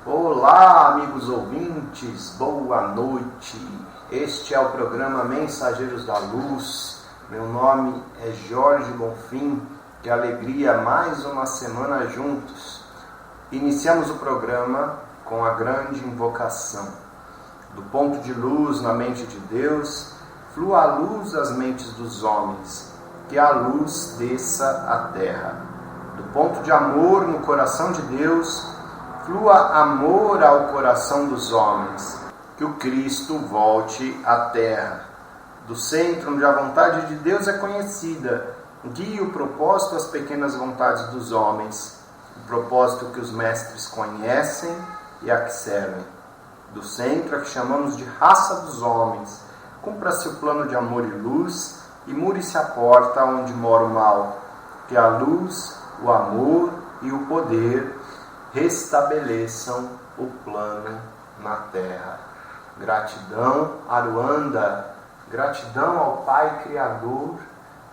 Olá, amigos ouvintes, boa noite. Este é o programa Mensageiros da Luz. Meu nome é Jorge Bonfim. Que alegria, mais uma semana juntos. Iniciamos o programa com a grande invocação. Do ponto de luz na mente de Deus, flua a luz às mentes dos homens, que a luz desça à terra. Do ponto de amor no coração de Deus, flua amor ao coração dos homens, que o Cristo volte à terra. Do centro onde a vontade de Deus é conhecida, guie o propósito às pequenas vontades dos homens, o propósito que os mestres conhecem e a que servem. Do centro a que chamamos de raça dos homens, cumpra-se o plano de amor e luz e mure-se a porta onde mora o mal, que a luz, o amor e o poder restabeleçam o plano na terra. Gratidão, Aruanda, gratidão ao Pai Criador,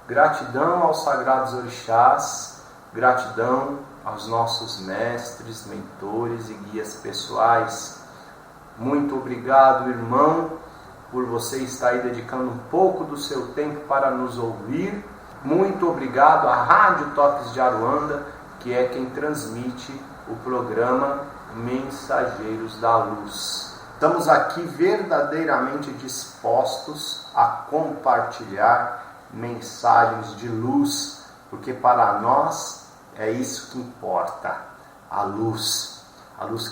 gratidão aos sagrados orixás, gratidão aos nossos mestres, mentores e guias pessoais. Muito obrigado, irmão, por você estar aí dedicando um pouco do seu tempo para nos ouvir. Muito obrigado à Rádio Toques de Aruanda, que é quem transmite o programa Mensageiros da Luz. Estamos aqui verdadeiramente dispostos a compartilhar mensagens de luz, porque para nós é isso que importa, a luz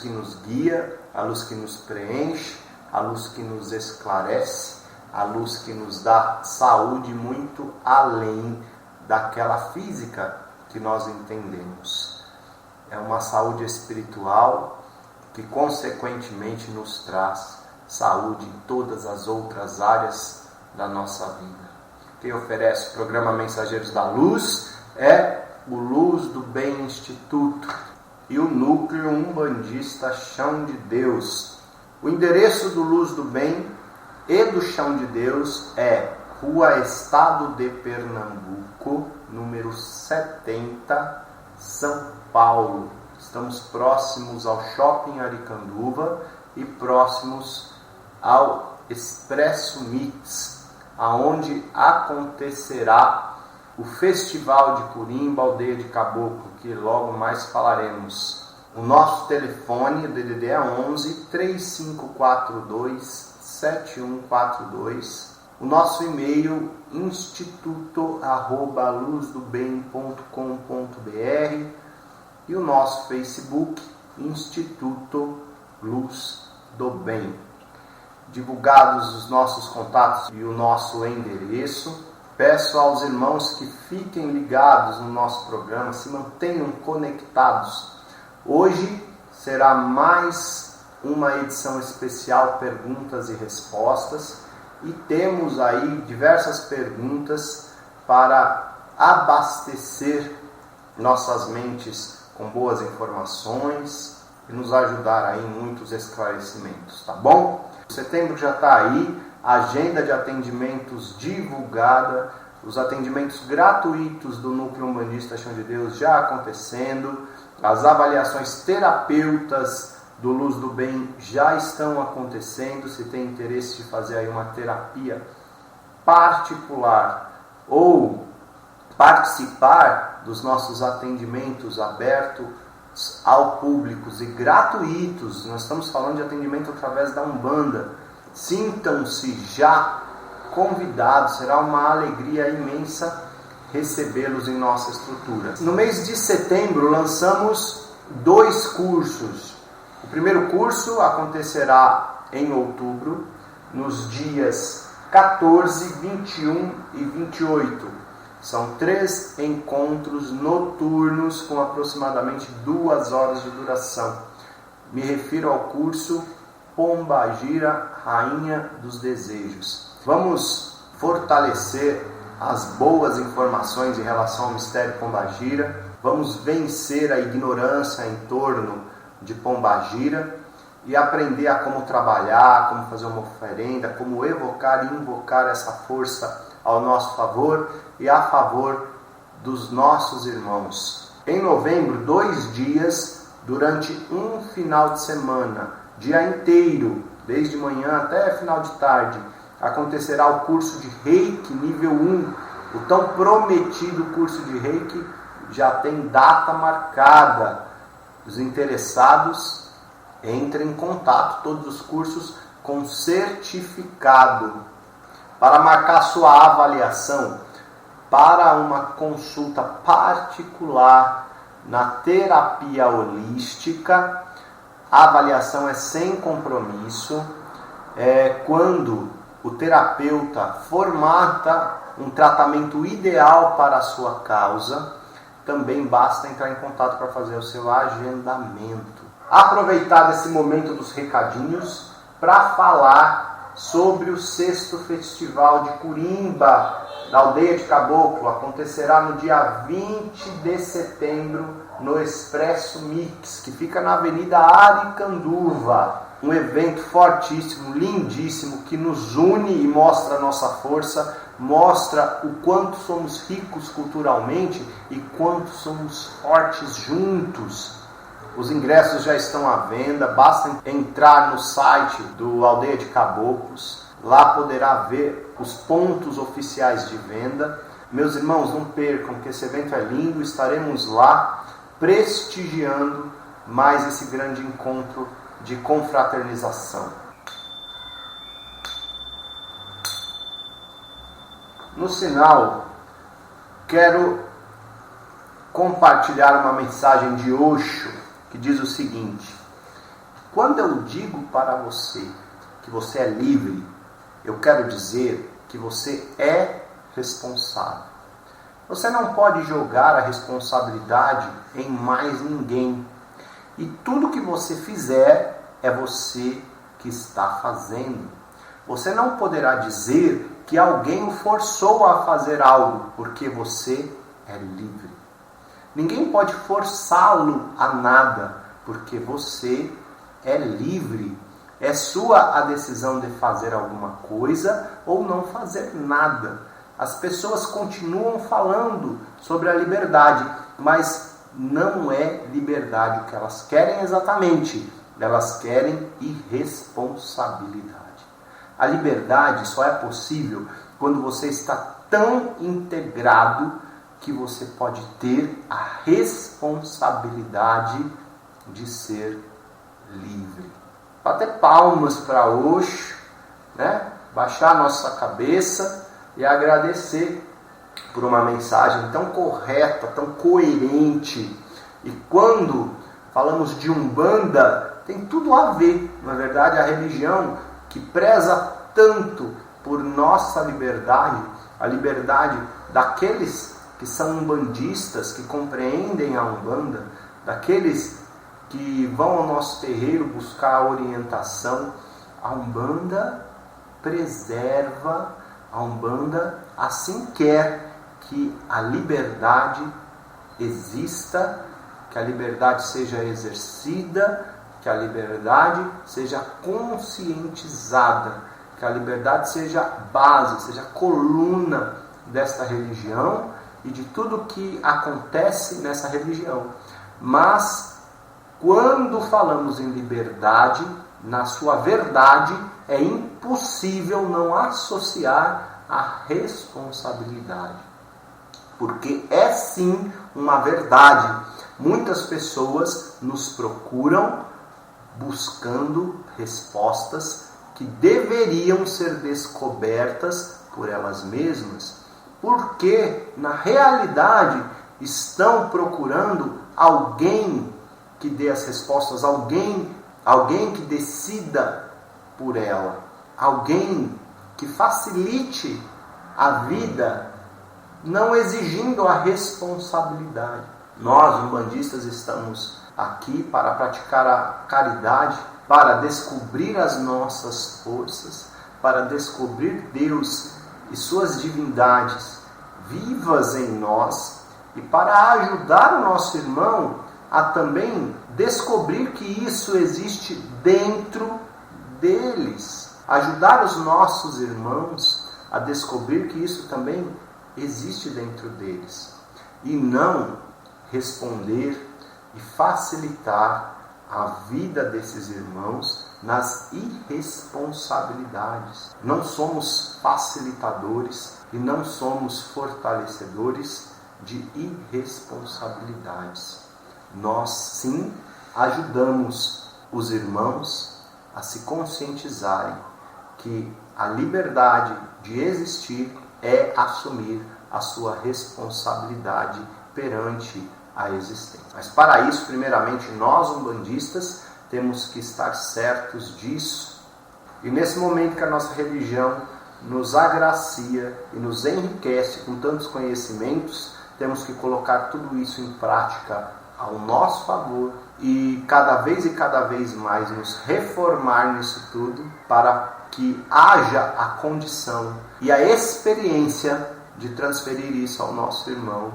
que nos guia, a luz que nos preenche, a luz que nos esclarece, a luz que nos dá saúde muito além daquela física que nós entendemos. É uma saúde espiritual que consequentemente nos traz saúde em todas as outras áreas da nossa vida. Quem oferece o programa Mensageiros da Luz é o Luz do Bem Instituto e o Núcleo Umbandista Chão de Deus. O endereço do Luz do Bem e do Chão de Deus é Rua Estado de Pernambuco, número 70, São Paulo. Estamos próximos ao Shopping Aricanduva e próximos ao Expresso Mix, aonde acontecerá o Festival de Curimba, Aldeia de Caboclo, que logo mais falaremos. O nosso telefone, o DDD é 11 3542 7142. O nosso e-mail, instituto@luzdobem.com.br, e o nosso Facebook, Instituto Luz do Bem. Divulgados os nossos contatos e o nosso endereço, peço aos irmãos que fiquem ligados no nosso programa, se mantenham conectados. Hoje será mais uma edição especial Perguntas e Respostas, e temos aí diversas perguntas para abastecer nossas mentes com boas informações e nos ajudar aí em muitos esclarecimentos, tá bom? Setembro já está aí, a agenda de atendimentos divulgada, os atendimentos gratuitos do Núcleo Umbandista Chão de Deus já acontecendo, as avaliações terapeutas do Luz do Bem já estão acontecendo. Se tem interesse de fazer aí uma terapia particular ou participar dos nossos atendimentos abertos ao público e gratuitos, nós estamos falando de atendimento através da Umbanda, sintam-se já convidados, será uma alegria imensa recebê-los em nossa estrutura. No mês de setembro lançamos 2 cursos. O primeiro curso acontecerá em outubro, nos dias 14, 21 e 28. São 3 encontros noturnos com aproximadamente 2 horas de duração. Me refiro ao curso Pombagira, Rainha dos Desejos. Vamos fortalecer as boas informações em relação ao mistério Pombagira. Vamos vencer a ignorância em torno de Pombagira e aprender a como trabalhar, como fazer uma oferenda, como evocar e invocar essa força ao nosso favor e a favor dos nossos irmãos. Em novembro, 2 dias durante um final de semana, dia inteiro, desde manhã até final de tarde, acontecerá o curso de Reiki nível 1. O tão prometido curso de Reiki já tem data marcada. Os interessados entrem em contato, todos os cursos com certificado. Para marcar sua avaliação para uma consulta particular na terapia holística, a avaliação é sem compromisso. Quando o terapeuta formata um tratamento ideal para a sua causa, também basta entrar em contato para fazer o seu agendamento. Aproveitar esse momento dos recadinhos para falar sobre o 6º Festival de Curimba da Aldeia de Caboclo. Acontecerá no dia 20 de setembro no Expresso Mix, que fica na Avenida Aricanduva. Um evento fortíssimo, lindíssimo, que nos une e mostra a nossa força, mostra o quanto somos ricos culturalmente e quanto somos fortes juntos. Os ingressos já estão à venda, basta entrar no site do Aldeia de Caboclos, lá poderá ver os pontos oficiais de venda. Meus irmãos, não percam que esse evento é lindo, estaremos lá prestigiando mais esse grande encontro de confraternização. No sinal, quero compartilhar uma mensagem de Osho que diz o seguinte: quando eu digo para você que você é livre, eu quero dizer que você é responsável. Você não pode jogar a responsabilidade em mais ninguém. E tudo que você fizer é você que está fazendo. Você não poderá dizer que alguém o forçou a fazer algo, porque você é livre. Ninguém pode forçá-lo a nada, porque você é livre. É sua a decisão de fazer alguma coisa ou não fazer nada. As pessoas continuam falando sobre a liberdade, mas não é liberdade o que elas querem exatamente. Elas querem irresponsabilidade. A liberdade só é possível quando você está tão integrado que você pode ter a responsabilidade de ser livre. Bater palmas para Osho, né? Baixar a nossa cabeça e agradecer por uma mensagem tão correta, tão coerente. E quando falamos de Umbanda, tem tudo a ver, na verdade, a religião que preza tanto por nossa liberdade, a liberdade daqueles que são umbandistas, que compreendem a Umbanda, daqueles que vão ao nosso terreiro buscar a orientação. A Umbanda preserva, a Umbanda assim quer que a liberdade exista, que a liberdade seja exercida, que a liberdade seja conscientizada, que a liberdade seja base, seja coluna desta religião e de tudo que acontece nessa religião. Mas quando falamos em liberdade, na sua verdade, é impossível não associar a responsabilidade. Porque é sim uma verdade. Muitas pessoas nos procuram buscando respostas que deveriam ser descobertas por elas mesmas, porque na realidade estão procurando alguém que dê as respostas, alguém que decida por ela, alguém que facilite a vida, não exigindo a responsabilidade. Nós, umbandistas, estamos aqui para praticar a caridade, para descobrir as nossas forças, para descobrir Deus e suas divindades vivas em nós e para ajudar o nosso irmão a também descobrir que isso existe dentro deles. Ajudar os nossos irmãos a descobrir que isso também existe dentro deles. E não responder e facilitar a vida desses irmãos nas irresponsabilidades. Não somos facilitadores e não somos fortalecedores de irresponsabilidades. Nós sim ajudamos os irmãos a se conscientizarem que a liberdade de existir é assumir a sua responsabilidade perante a existência. Mas para isso, primeiramente, nós umbandistas temos que estar certos disso. E nesse momento que a nossa religião nos agracia e nos enriquece com tantos conhecimentos, temos que colocar tudo isso em prática ao nosso favor e cada vez mais nos reformar nisso tudo para que haja a condição e a experiência de transferir isso ao nosso irmão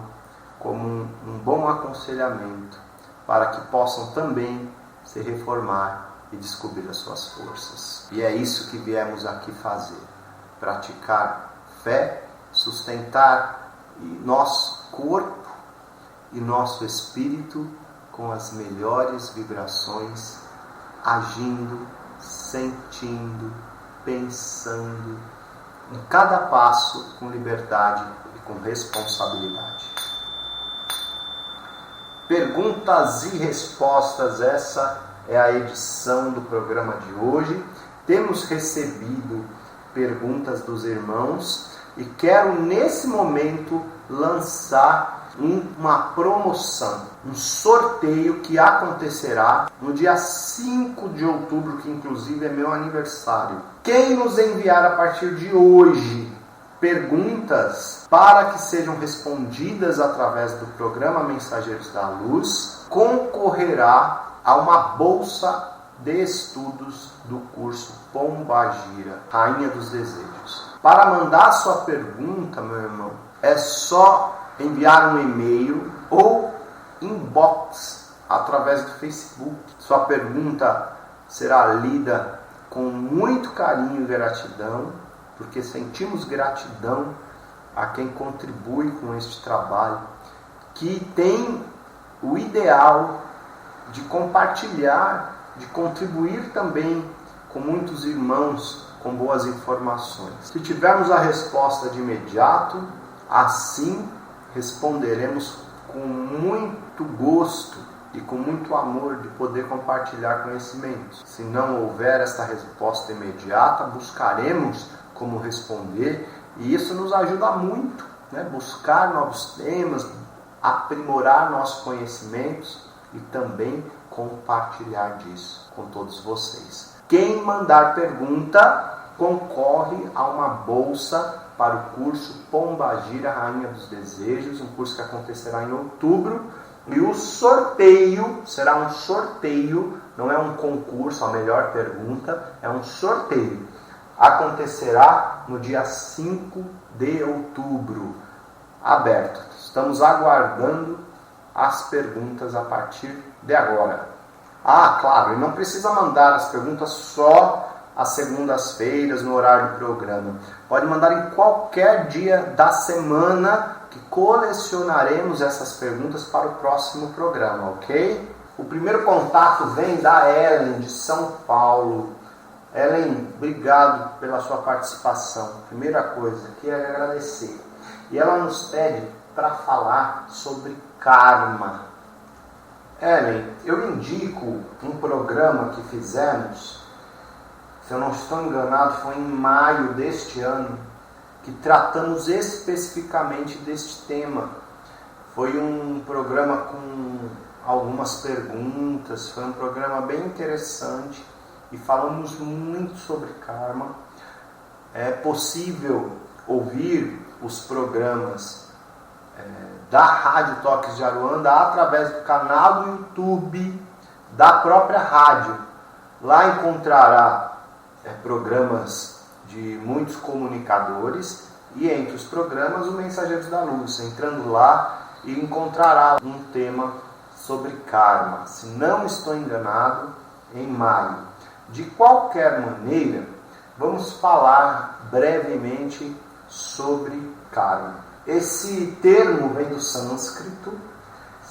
como um bom aconselhamento para que possam também se reformar e descobrir as suas forças. E é isso que viemos aqui fazer: praticar fé, sustentar nosso corpo e nosso espírito com as melhores vibrações, agindo, sentindo, pensando, em cada passo com liberdade e com responsabilidade. Perguntas e respostas, essa é a edição do programa de hoje. Temos recebido perguntas dos irmãos e quero nesse momento lançar uma promoção, um sorteio que acontecerá no dia 5 de outubro, que inclusive é meu aniversário. Quem nos enviar a partir de hoje perguntas para que sejam respondidas através do programa Mensageiros da Luz, concorrerá a uma bolsa de estudos do curso Pombagira, Rainha dos Desejos. Para mandar sua pergunta, meu irmão, é só enviar um e-mail ou inbox através do Facebook. Sua pergunta será lida com muito carinho e gratidão, porque sentimos gratidão a quem contribui com este trabalho, que tem o ideal de compartilhar, de contribuir também com muitos irmãos com boas informações. Se tivermos a resposta de imediato, assim responderemos com muito gosto e com muito amor de poder compartilhar conhecimentos. Se não houver esta resposta imediata, buscaremos como responder, e isso nos ajuda muito, né? Buscar novos temas, aprimorar nossos conhecimentos e também compartilhar disso com todos vocês. Quem mandar pergunta concorre a uma bolsa para o curso Pombagira, Rainha dos Desejos, um curso que acontecerá em outubro. E o sorteio será um sorteio, não é um concurso, a melhor pergunta, é um sorteio. Acontecerá no dia 5 de outubro, aberto. Estamos aguardando as perguntas a partir de agora. Ah, claro, e não precisa mandar as perguntas só às segundas-feiras no horário do programa. Pode mandar em qualquer dia da semana, que colecionaremos essas perguntas para o próximo programa, ok? O primeiro contato vem da Ellen, de São Paulo. Ellen, obrigado pela sua participação. Primeira coisa, quero agradecer. E ela nos pede para falar sobre karma. Ellen, eu indico um programa que fizemos, se eu não estou enganado, foi em maio deste ano, que tratamos especificamente deste tema. Foi um programa com algumas perguntas, foi um programa bem interessante e falamos muito sobre karma. É possível ouvir os programas da Rádio Toques de Aruanda através do canal do YouTube da própria rádio. Lá encontrará programas de muitos comunicadores e entre os programas o Mensageiros da Luz. Entrando lá e encontrará um tema sobre karma, se não estou enganado, em maio. De qualquer maneira, vamos falar brevemente sobre karma. Esse termo vem do sânscrito,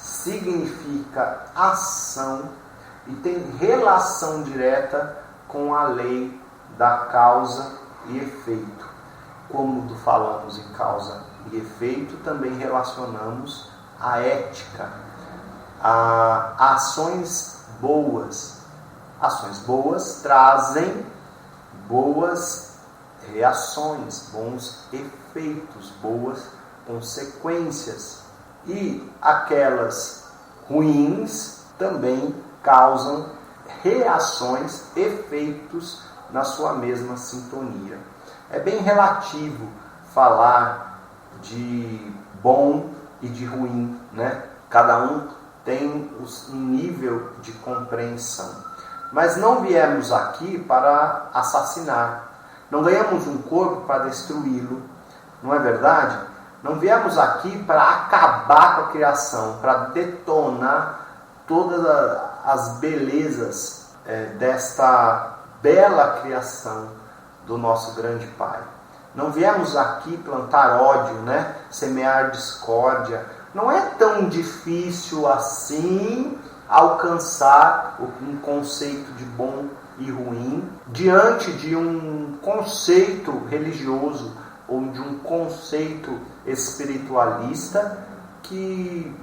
significa ação e tem relação direta com a lei da causa e efeito. Como falamos em causa e efeito, também relacionamos a ética, a ações boas. Ações boas trazem boas reações, bons efeitos, boas consequências. E aquelas ruins também causam reações, efeitos na sua mesma sintonia. É bem relativo falar de bom e de ruim, né? Cada um tem um nível de compreensão. Mas não viemos aqui para assassinar. Não ganhamos um corpo para destruí-lo. Não é verdade? Não viemos aqui para acabar com a criação, para detonar todas as belezas desta bela criação do nosso grande Pai. Não viemos aqui plantar ódio, né? Semear discórdia. Não é tão difícil assim alcançar um conceito de bom e ruim diante de um conceito religioso ou de um conceito espiritualista que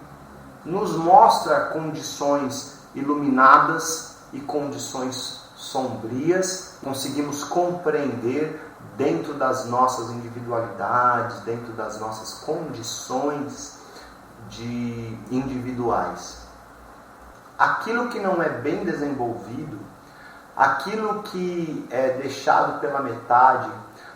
nos mostra condições iluminadas e condições sombrias. Conseguimos compreender dentro das nossas individualidades, dentro das nossas condições individuais. Aquilo que não é bem desenvolvido, aquilo que é deixado pela metade,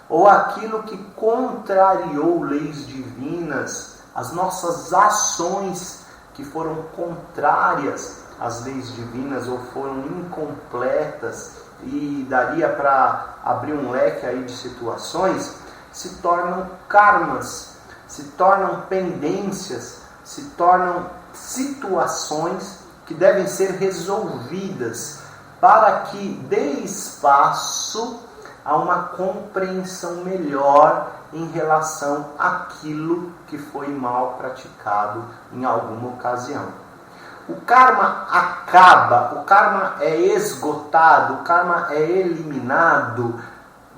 ou aquilo que contrariou leis divinas, as nossas ações que foram contrárias às leis divinas ou foram incompletas, e daria para abrir um leque aí de situações, se tornam karmas, se tornam pendências, se tornam situações que devem ser resolvidas para que dê espaço a uma compreensão melhor em relação àquilo que foi mal praticado em alguma ocasião. O karma acaba, o karma é esgotado, o karma é eliminado.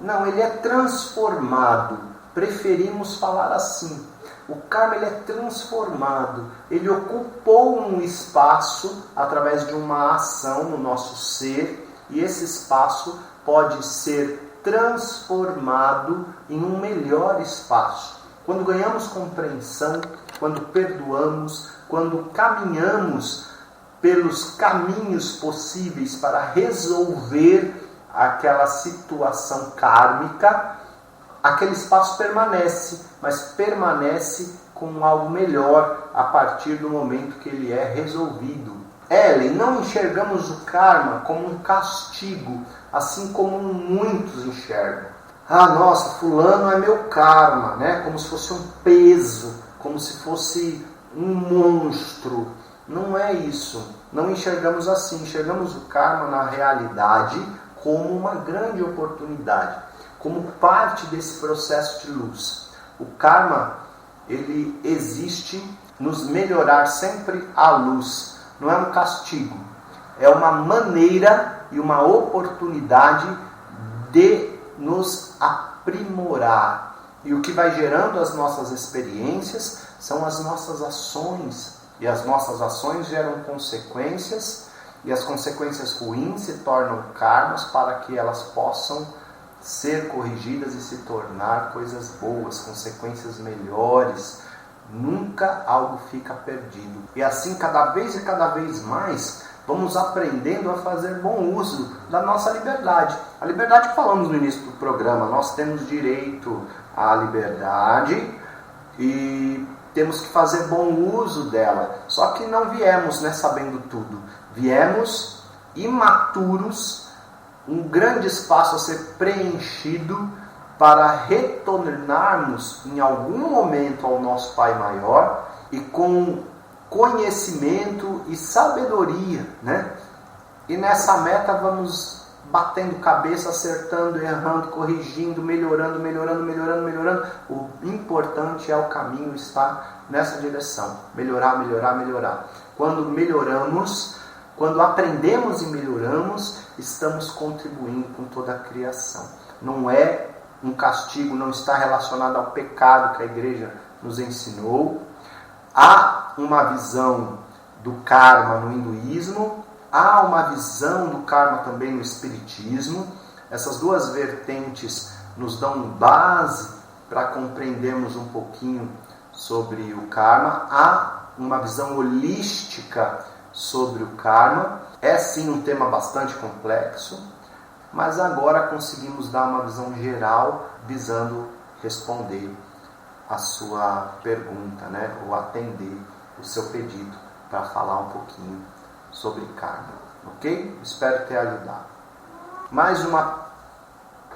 Não, ele é transformado. Preferimos falar assim. O karma ele é transformado. Ele ocupou um espaço através de uma ação no nosso ser, e esse espaço pode ser transformado em um melhor espaço. Quando ganhamos compreensão, quando perdoamos, quando caminhamos pelos caminhos possíveis para resolver aquela situação kármica, aquele espaço permanece, mas permanece com algo melhor a partir do momento que ele é resolvido. Ellen, não enxergamos o karma como um castigo, assim como muitos enxergam. Ah, nossa, fulano é meu karma, né? Como se fosse um peso, como se fosse um monstro. Não é isso. Não enxergamos assim. Enxergamos o karma na realidade como uma grande oportunidade, como parte desse processo de luz. O karma, ele existe nos melhorar sempre à luz. Não é um castigo. É uma maneira e uma oportunidade de nos aprimorar. E o que vai gerando as nossas experiências são as nossas ações. E as nossas ações geram consequências. E as consequências ruins se tornam karmas para que elas possam ser corrigidas e se tornar coisas boas, consequências melhores. Nunca algo fica perdido. E assim, cada vez mais, vamos aprendendo a fazer bom uso da nossa liberdade. A liberdade que falamos no início do programa. Nós temos direito à liberdade e temos que fazer bom uso dela. Só que não viemos, sabendo tudo. Viemos imaturos, um grande espaço a ser preenchido para retornarmos em algum momento ao nosso Pai Maior e com conhecimento e sabedoria, E nessa meta vamos batendo cabeça, acertando, errando, corrigindo, melhorando. O importante é o caminho estar nessa direção. Melhorar. Quando melhoramos, quando aprendemos e melhoramos, estamos contribuindo com toda a criação. Não é um castigo, não está relacionado ao pecado que a igreja nos ensinou. Há uma visão do karma no hinduísmo, há uma visão do karma também no espiritismo. Essas duas vertentes nos dão base para compreendermos um pouquinho sobre o karma. Há uma visão holística sobre o karma. É sim um tema bastante complexo, mas agora conseguimos dar uma visão geral visando responder a sua pergunta, né? Ou atender o seu pedido para falar um pouquinho sobre karma, ok? Espero ter ajudado. Mais uma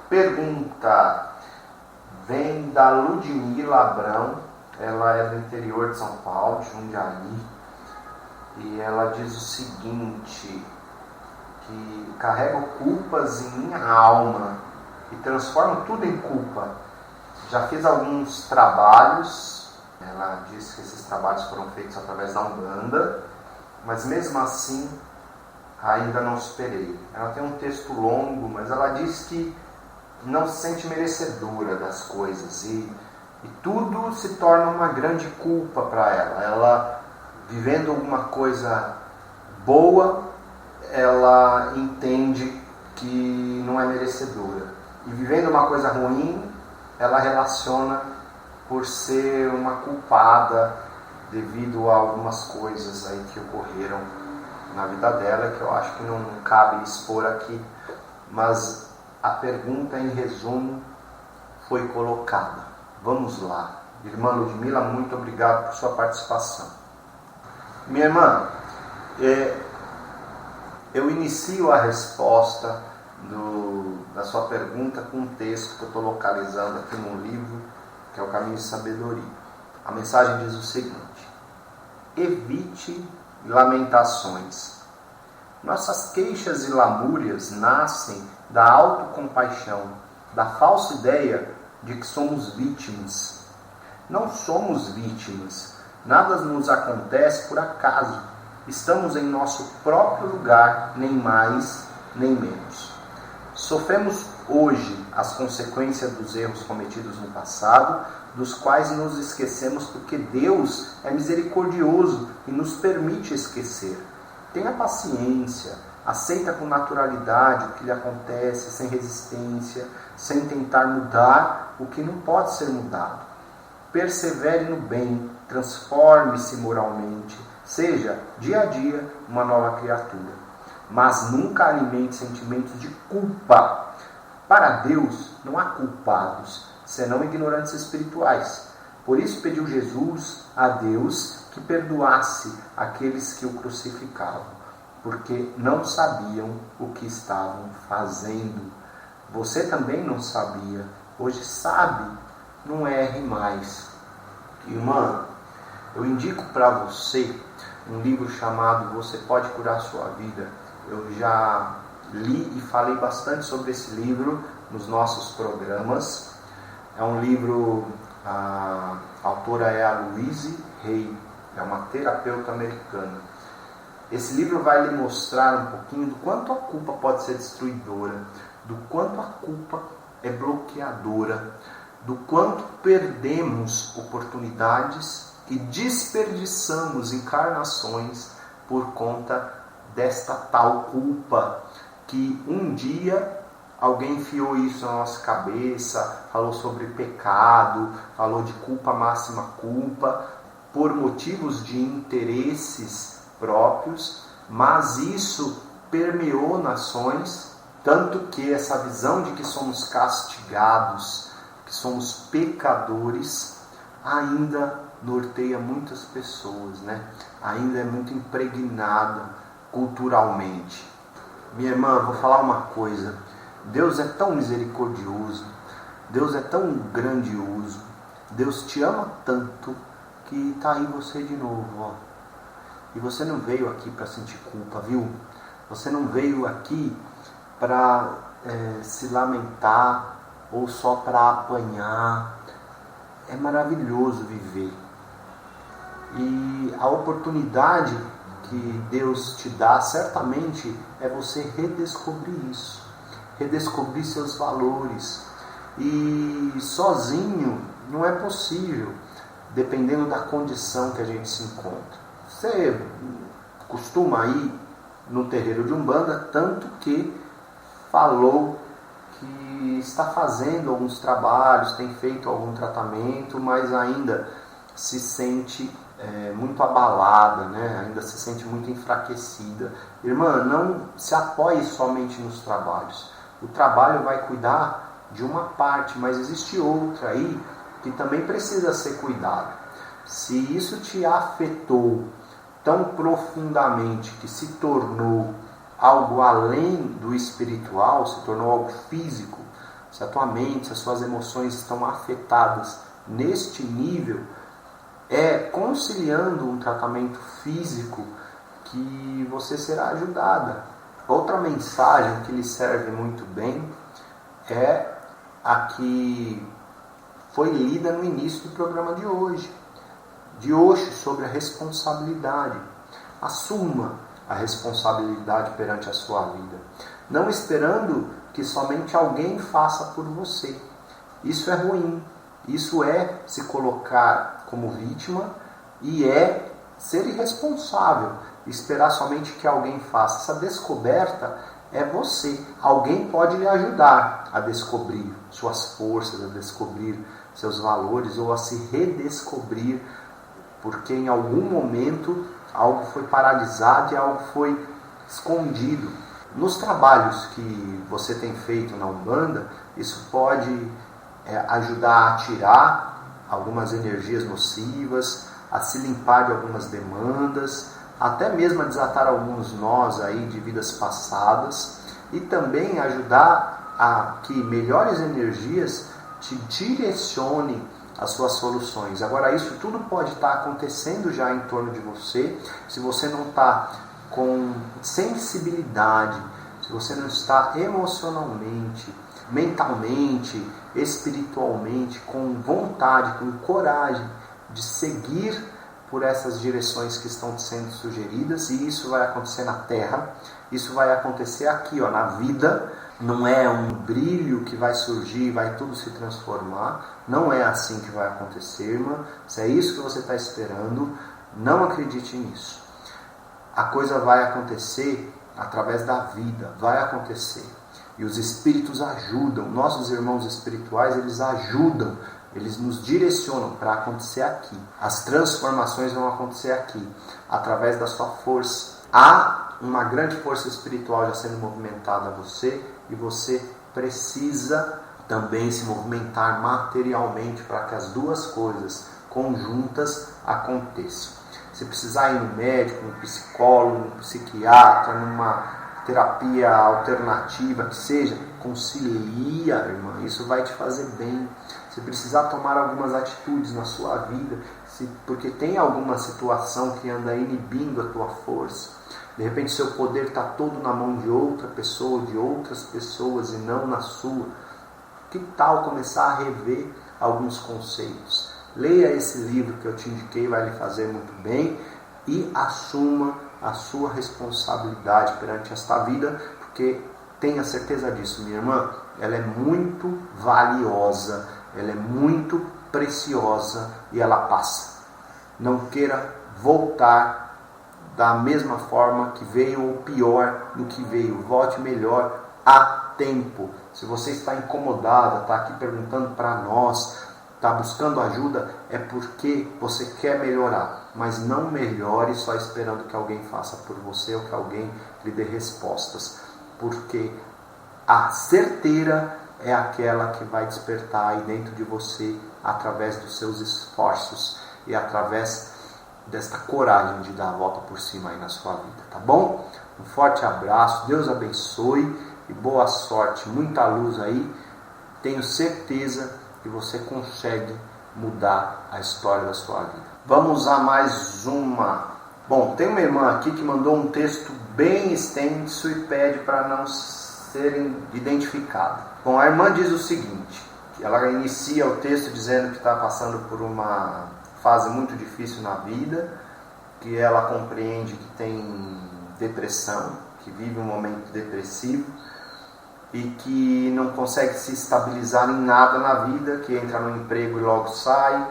pergunta vem da Ludmila Abrão. Ela é do interior de São Paulo, de Jundiaí, e ela diz o seguinte: que carrego culpas em minha alma e transformo tudo em culpa. Já fiz alguns trabalhos, ela diz que esses trabalhos foram feitos através da Umbanda, mas mesmo assim ainda não superei. Ela tem um texto longo, mas ela diz que não se sente merecedora das coisas e tudo se torna uma grande culpa para ela. Ela, vivendo alguma coisa boa, ela entende que não é merecedora. E vivendo uma coisa ruim, ela relaciona por ser uma culpada devido a algumas coisas aí que ocorreram na vida dela, que eu acho que não cabe expor aqui. Mas a pergunta, em resumo, foi colocada. Vamos lá. Irmã Ludmila, muito obrigado por sua participação. Minha irmã, eu inicio a resposta da sua pergunta com um texto que eu estou localizando aqui num livro, que é o Caminho de Sabedoria. A mensagem diz o seguinte: evite lamentações. Nossas queixas e lamúrias nascem da autocompaixão, da falsa ideia de que somos vítimas. Não somos vítimas. Nada nos acontece por acaso. Estamos em nosso próprio lugar, nem mais, nem menos. Sofremos hoje as consequências dos erros cometidos no passado, dos quais nos esquecemos porque Deus é misericordioso e nos permite esquecer. Tenha paciência, aceita com naturalidade o que lhe acontece, sem resistência, sem tentar mudar o que não pode ser mudado. Persevere no bem, transforme-se moralmente, seja dia a dia uma nova criatura. Mas nunca alimente sentimentos de culpa. Para Deus não há culpados, senão ignorantes espirituais. Por isso pediu Jesus a Deus que perdoasse aqueles que o crucificavam, porque não sabiam o que estavam fazendo. Você também não sabia, hoje sabe, não erre mais. Irmã, eu indico para você um livro chamado Você Pode Curar Sua Vida. Eu já li e falei bastante sobre esse livro nos nossos programas. É um livro, a autora é a Louise Hay, é uma terapeuta americana. Esse livro vai lhe mostrar um pouquinho do quanto a culpa pode ser destruidora, do quanto a culpa é bloqueadora, do quanto perdemos oportunidades e desperdiçamos encarnações por conta desta tal culpa, que um dia alguém enfiou isso na nossa cabeça, falou sobre pecado, falou de culpa, máxima culpa, por motivos de interesses próprios, mas isso permeou nações, tanto que essa visão de que somos castigados, que somos pecadores, ainda norteia muitas pessoas, né? Ainda é muito impregnado culturalmente. Minha irmã, vou falar uma coisa: Deus é tão misericordioso, Deus é tão grandioso, Deus te ama tanto que está aí você de novo, ó. E você não veio aqui para sentir culpa, viu? Você não veio aqui para se lamentar ou só para apanhar. É maravilhoso viver. E a oportunidade que Deus te dá, certamente, é você redescobrir isso. Redescobrir seus valores. E sozinho não é possível, dependendo da condição que a gente se encontra. Você costuma ir no terreiro de Umbanda, tanto que falou que está fazendo alguns trabalhos, tem feito algum tratamento, mas ainda se sente muito abalada, né? Ainda se sente muito enfraquecida. Irmã, não se apoie somente nos trabalhos. O trabalho vai cuidar de uma parte, mas existe outra aí que também precisa ser cuidada. Se isso te afetou tão profundamente que se tornou algo além do espiritual, se tornou algo físico, se a tua mente, se as suas emoções estão afetadas neste nível, conciliando um tratamento físico que você será ajudada. Outra mensagem que lhe serve muito bem é a que foi lida no início do programa de hoje, de Osho, sobre a responsabilidade. Assuma a responsabilidade perante a sua vida, não esperando que somente alguém faça por você. Isso é ruim, isso é se colocar como vítima e é ser irresponsável, esperar somente que alguém faça. Essa descoberta é você. Alguém pode lhe ajudar a descobrir suas forças, a descobrir seus valores ou a se redescobrir, porque em algum momento algo foi paralisado e algo foi escondido. Nos trabalhos que você tem feito na Umbanda, isso pode ajudar a tirar algumas energias nocivas, a se limpar de algumas demandas, até mesmo a desatar alguns nós aí de vidas passadas, e também ajudar a que melhores energias te direcionem as suas soluções. Agora, isso tudo pode estar acontecendo já em torno de você, se você não está com sensibilidade, se você não está emocionalmente, mentalmente, espiritualmente, com vontade, com coragem de seguir por essas direções que estão sendo sugeridas. E isso vai acontecer na Terra, isso vai acontecer aqui, na vida. Não é um brilho que vai surgir, vai tudo se transformar. Não é assim que vai acontecer, irmã. Se é isso que você está esperando, não acredite nisso. A coisa vai acontecer através da vida, vai acontecer. E os espíritos ajudam, nossos irmãos espirituais, eles ajudam, eles nos direcionam para acontecer aqui. As transformações vão acontecer aqui, através da sua força. Há uma grande força espiritual já sendo movimentada a você, e você precisa também se movimentar materialmente para que as duas coisas conjuntas aconteçam. Se precisar ir no médico, no psicólogo, no psiquiatra, numa terapia alternativa, que seja, concilia, irmã, isso vai te fazer bem. Se precisar tomar algumas atitudes na sua vida, porque tem alguma situação que anda inibindo a tua força, de repente seu poder está todo na mão de outra pessoa, de outras pessoas e não na sua, que tal começar a rever alguns conceitos? Leia esse livro que eu te indiquei, vai lhe fazer muito bem, e assuma a sua responsabilidade perante esta vida, porque tenha certeza disso, minha irmã, ela é muito valiosa, ela é muito preciosa e ela passa. Não queira voltar da mesma forma que veio ou pior do que veio. Volte melhor a tempo. Se você está incomodada, está aqui perguntando para nós, está buscando ajuda, é porque você quer melhorar. Mas não melhore só esperando que alguém faça por você ou que alguém lhe dê respostas. Porque a certeira é aquela que vai despertar aí dentro de você através dos seus esforços e através desta coragem de dar a volta por cima aí na sua vida, tá bom? Um forte abraço, Deus abençoe e boa sorte, muita luz aí. Tenho certeza que você consegue mudar a história da sua vida. Vamos a mais uma. Bom, tem uma irmã aqui que mandou um texto bem extenso e pede para não serem identificadas. Bom, a irmã diz o seguinte, que ela inicia o texto dizendo que está passando por uma fase muito difícil na vida, que ela compreende que tem depressão, que vive um momento depressivo e que não consegue se estabilizar em nada na vida, que entra no emprego e logo sai,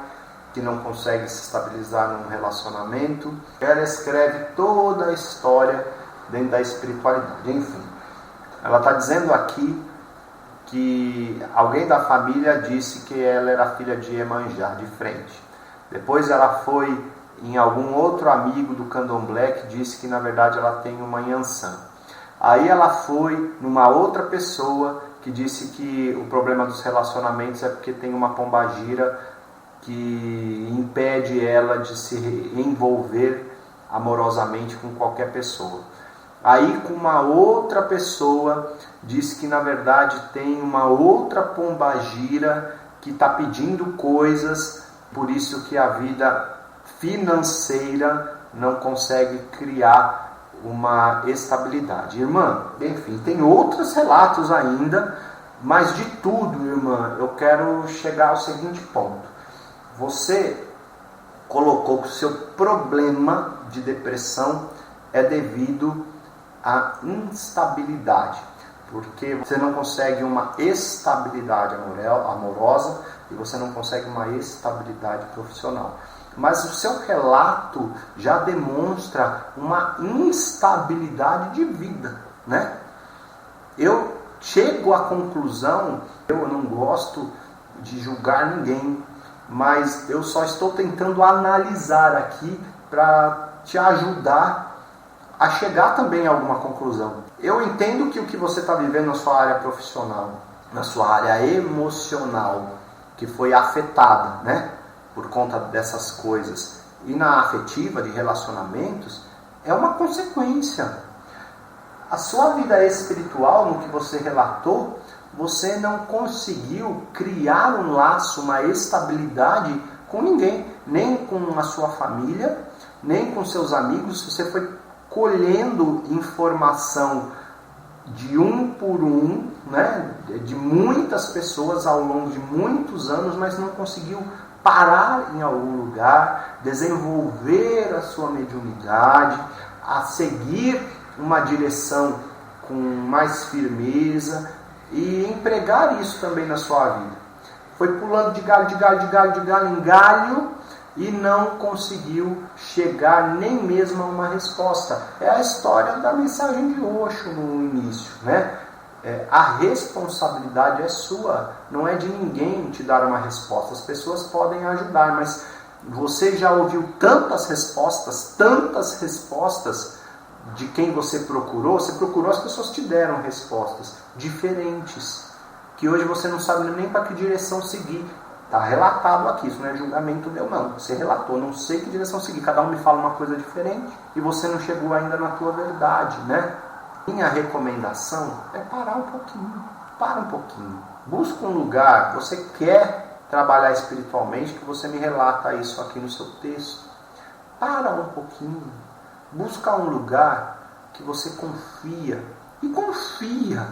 que não consegue se estabilizar num relacionamento. Ela escreve toda a história dentro da espiritualidade. Enfim, ela está dizendo aqui que alguém da família disse que ela era filha de Iemanjá, de frente. Depois ela foi em algum outro amigo do candomblé que disse que na verdade ela tem uma Yansan. Aí ela foi numa outra pessoa que disse que o problema dos relacionamentos é porque tem uma pombagira que impede ela de se envolver amorosamente com qualquer pessoa. Aí com uma outra pessoa disse que na verdade tem uma outra pombagira que está pedindo coisas, por isso que a vida financeira não consegue criar uma estabilidade. Irmã, enfim, tem outros relatos ainda, mas de tudo, irmã, eu quero chegar ao seguinte ponto. Você colocou que o seu problema de depressão é devido à instabilidade, porque você não consegue uma estabilidade amorosa e você não consegue uma estabilidade profissional. Mas o seu relato já demonstra uma instabilidade de vida, né? Eu chego à conclusão, eu não gosto de julgar ninguém, mas eu só estou tentando analisar aqui para te ajudar a chegar também a alguma conclusão. Eu entendo que o que você está vivendo na sua área profissional, na sua área emocional, que foi afetada, né, por conta dessas coisas, e na afetiva, de relacionamentos, é uma consequência. A sua vida espiritual, no que você relatou, você não conseguiu criar um laço, uma estabilidade com ninguém, nem com a sua família, nem com seus amigos. Você foi colhendo informação de um por um, né, de muitas pessoas ao longo de muitos anos, mas não conseguiu parar em algum lugar, desenvolver a sua mediunidade, a seguir uma direção com mais firmeza e empregar isso também na sua vida. Foi pulando de galho em galho e não conseguiu chegar nem mesmo a uma resposta. É a história da mensagem de Osho no início, né? A responsabilidade é sua, não é de ninguém te dar uma resposta. As pessoas podem ajudar, mas você já ouviu tantas respostas de quem você procurou, as pessoas te deram respostas diferentes, que hoje você não sabe nem para que direção seguir. Está relatado aqui, isso não é julgamento meu não, você relatou, não sei que direção seguir, cada um me fala uma coisa diferente, e você não chegou ainda na tua verdade, né? Minha recomendação é parar um pouquinho, para um pouquinho, busca um lugar, você quer trabalhar espiritualmente, que você me relata isso aqui no seu texto, para um pouquinho, busca um lugar que você confia, e confia,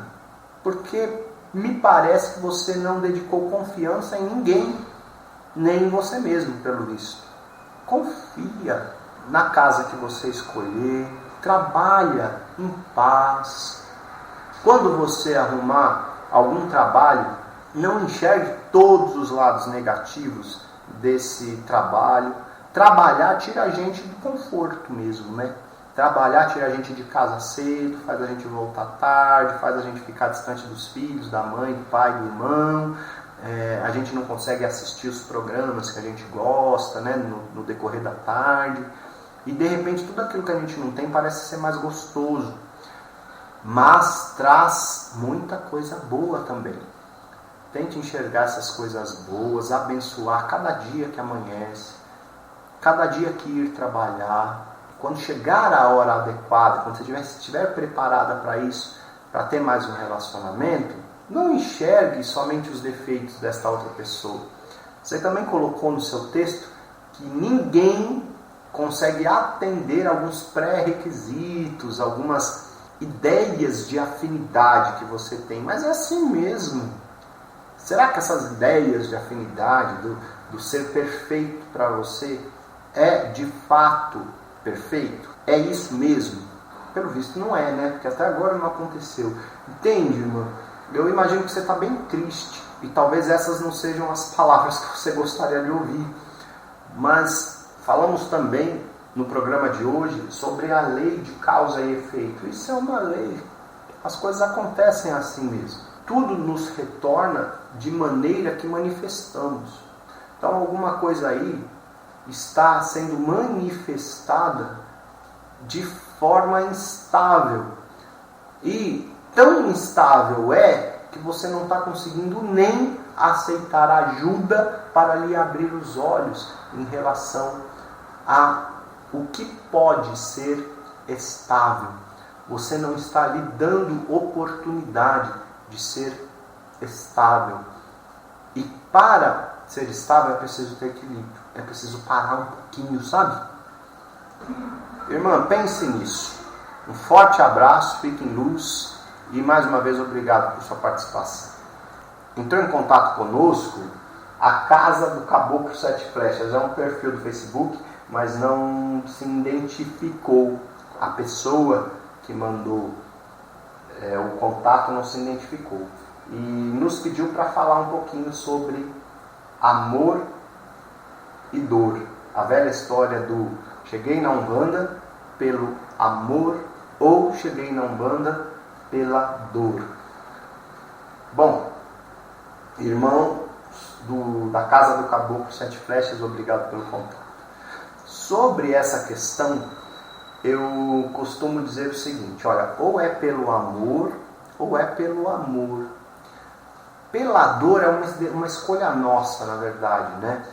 porque me parece que você não dedicou confiança em ninguém, nem em você mesmo, pelo visto. Confia na casa que você escolher, trabalha em paz. Quando você arrumar algum trabalho, não enxergue todos os lados negativos desse trabalho. Trabalhar tira a gente do conforto mesmo, né? Trabalhar tira a gente de casa cedo, faz a gente voltar tarde, faz a gente ficar distante dos filhos, da mãe, do pai, do irmão. A gente não consegue assistir os programas que a gente gosta, né, no decorrer da tarde. E de repente tudo aquilo que a gente não tem parece ser mais gostoso. Mas traz muita coisa boa também. Tente enxergar essas coisas boas, abençoar cada dia que amanhece, cada dia que ir trabalhar. Quando chegar a hora adequada, quando você estiver preparada para isso, para ter mais um relacionamento, não enxergue somente os defeitos desta outra pessoa. Você também colocou no seu texto que ninguém consegue atender alguns pré-requisitos, algumas ideias de afinidade que você tem, mas é assim mesmo. Será que essas ideias de afinidade, do ser perfeito para você, é de fato perfeito? É isso mesmo? Pelo visto não é, né? Porque até agora não aconteceu. Entende, irmão? Eu imagino que você está bem triste. E talvez essas não sejam as palavras que você gostaria de ouvir. Mas falamos também no programa de hoje sobre a lei de causa e efeito. Isso é uma lei. As coisas acontecem assim mesmo. Tudo nos retorna de maneira que manifestamos. Então alguma coisa aí está sendo manifestada de forma instável. E tão instável é que você não está conseguindo nem aceitar ajuda para lhe abrir os olhos em relação a o que pode ser estável. Você não está lhe dando oportunidade de ser estável. E para ser estável é preciso ter equilíbrio. É preciso parar um pouquinho, sabe? Irmã, pense nisso. Um forte abraço, fique em luz. E mais uma vez, obrigado por sua participação. Entrou em contato conosco a Casa do Caboclo Sete Flechas. É um perfil do Facebook, mas não se identificou. A pessoa que mandou o contato não se identificou. E nos pediu para falar um pouquinho sobre amor e dor. A velha história do cheguei na Umbanda pelo amor ou cheguei na Umbanda pela dor. Bom, irmão da Casa do Caboclo Sete Flechas, obrigado pelo contato. Sobre essa questão, eu costumo dizer o seguinte, olha, ou é pelo amor, ou é pelo amor. Pela dor é uma escolha nossa, na verdade, né?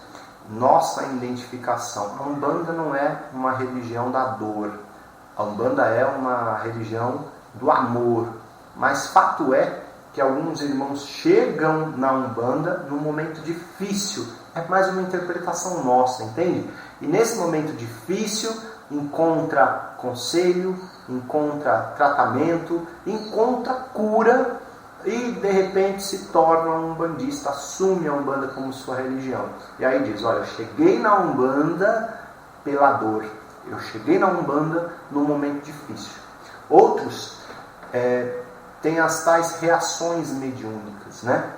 Nossa identificação. A Umbanda não é uma religião da dor. A Umbanda é uma religião do amor. Mas fato é que alguns irmãos chegam na Umbanda num momento difícil. É mais uma interpretação nossa, entende? E nesse momento difícil, encontra conselho, encontra tratamento, encontra cura e de repente se torna um umbandista, assume a Umbanda como sua religião. E aí diz, olha, eu cheguei na Umbanda pela dor. Eu cheguei na Umbanda num momento difícil. Outros têm as tais reações mediúnicas, né?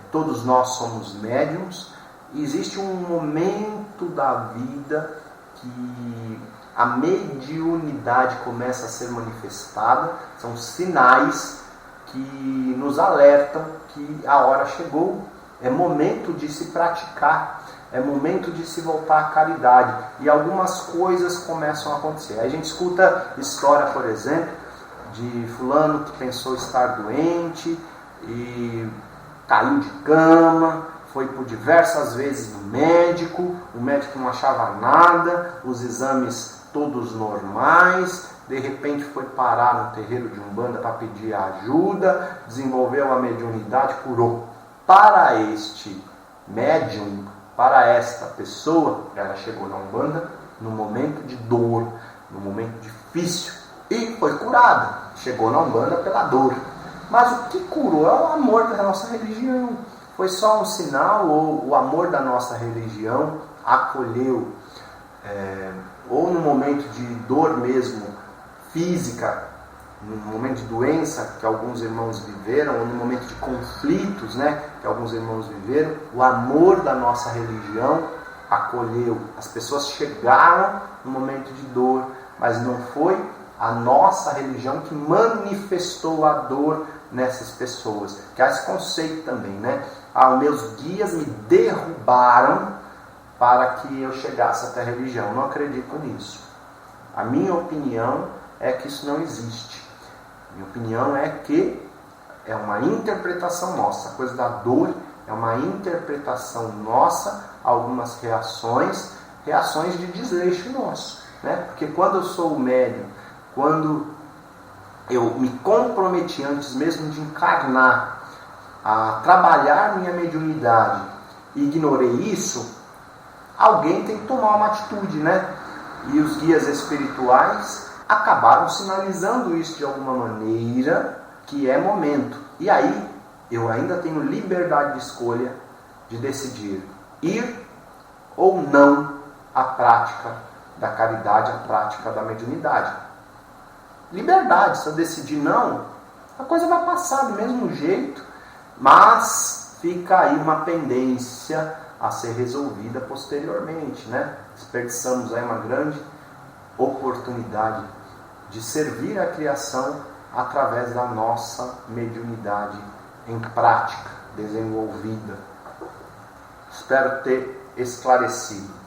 Todos nós somos médiums e existe um momento da vida que a mediunidade começa a ser manifestada. São sinais que nos alertam que a hora chegou. É momento de se praticar. É momento de se voltar à caridade. E algumas coisas começam a acontecer. Aí a gente escuta história, por exemplo, de fulano que pensou estar doente e caiu de cama, foi por diversas vezes no médico, o médico não achava nada, os exames todos normais, de repente foi parar no terreiro de Umbanda para pedir ajuda, desenvolveu a mediunidade, curou. Para este médium, para esta pessoa, ela chegou na Umbanda no momento de dor, no momento difícil, e foi curada. Chegou na Umbanda pela dor. Mas o que curou é o amor da nossa religião. Foi só um sinal, ou o amor da nossa religião acolheu, ou no momento de dor mesmo, física, no momento de doença que alguns irmãos viveram, ou no momento de conflitos, né, que alguns irmãos viveram, o amor da nossa religião acolheu. As pessoas chegaram no momento de dor, mas não foi a nossa religião que manifestou a dor nessas pessoas. Que há esse conceito também, né? Meus guias me derrubaram para que eu chegasse até a religião. Não acredito nisso. A minha opinião é que isso não existe. Minha opinião é que é uma interpretação nossa. A coisa da dor é uma interpretação nossa, algumas reações de desleixo nosso, né? Porque quando eu sou o médium, quando eu me comprometi antes mesmo de encarnar a trabalhar minha mediunidade e ignorei isso, alguém tem que tomar uma atitude, né? E os guias espirituais acabaram sinalizando isso de alguma maneira, que é momento. E aí, eu ainda tenho liberdade de escolha de decidir ir ou não à prática da caridade, à prática da mediunidade. Liberdade, se eu decidir não, a coisa vai passar do mesmo jeito, mas fica aí uma pendência a ser resolvida posteriormente, né? Desperdiçamos aí uma grande oportunidade de servir a criação através da nossa mediunidade em prática, desenvolvida. Espero ter esclarecido.